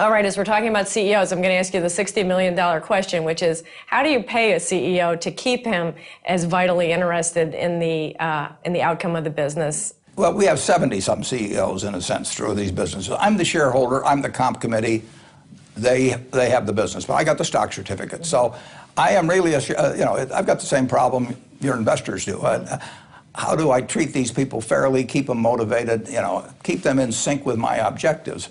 All right, as we're talking about CEOs, I'm going to ask you the $60 million question, which is, how do you pay a CEO to keep him as vitally interested in the outcome of the business? Well, we have 70-some CEOs, in a sense, through these businesses. I'm the shareholder. I'm the comp committee. They have the business, but I got the stock certificate. So I am really, I've got the same problem your investors do. How do I treat these people fairly, keep them motivated, keep them in sync with my objectives?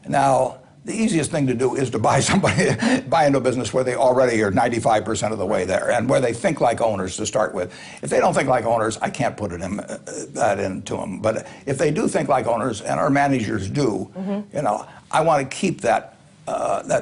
Now, the easiest thing to do is to buy into a business where they already are 95% of the way there, and where they think like owners to start with. If they don't think like owners, I can't put that into them. But if they do think like owners, and our managers do, I want to keep that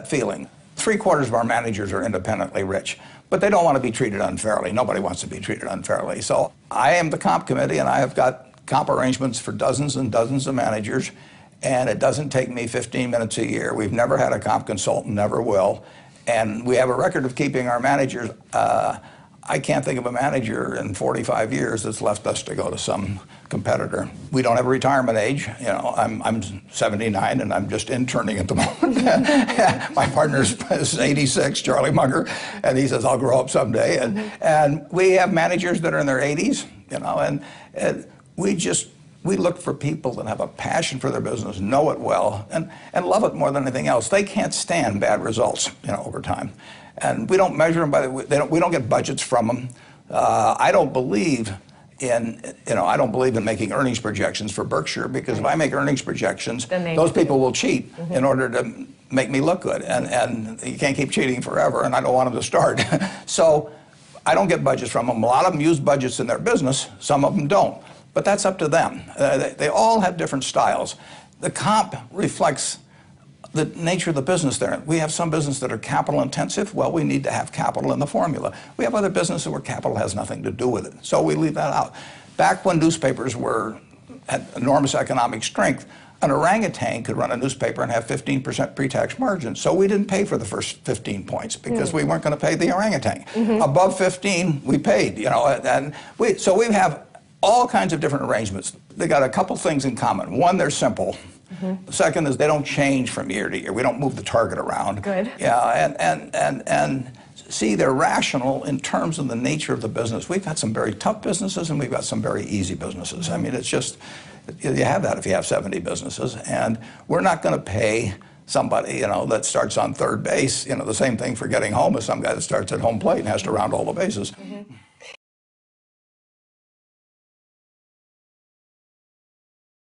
feeling. 3/4 of our managers are independently rich, but they don't want to be treated unfairly. Nobody wants to be treated unfairly. So I am the comp committee, and I have got comp arrangements for dozens and dozens of managers. And it doesn't take me 15 minutes a year. We've never had a comp consultant, never will. And we have a record of keeping our managers. I can't think of a manager in 45 years that's left us to go to some competitor. We don't have a retirement age. I'm 79 and I'm just interning at the moment. My partner is 86, Charlie Munger, and he says, I'll grow up someday. And we have managers that are in their 80s, and we look for people that have a passion for their business, know it well, and love it more than anything else. They can't stand bad results, over time. And we don't measure them by we don't get budgets from them. I don't believe in making earnings projections for Berkshire, because if I make earnings projections, those people will cheat in order to make me look good. And you can't keep cheating forever, and I don't want them to start. So I don't get budgets from them. A lot of them use budgets in their business. Some of them don't. But that's up to them. They all have different styles. The comp reflects the nature of the business there. We have some businesses that are capital intensive. Well, we need to have capital in the formula. We have other businesses where capital has nothing to do with it. So we leave that out. Back when newspapers had enormous economic strength, an orangutan could run a newspaper and have 15% pre-tax margins. So we didn't pay for the first 15 points because we weren't going to pay the orangutan. Above 15, we paid, so we have all kinds of different arrangements. They got a couple things in common. One, they're simple. The second is they don't change from year to year. We don't move the target around. Good. Yeah, and see, they're rational in terms of the nature of the business. We've got some very tough businesses and we've got some very easy businesses. I mean, it's just, you have that if you have 70 businesses. And we're not going to pay somebody, that starts on third base, the same thing for getting home as some guy that starts at home plate and has to round all the bases.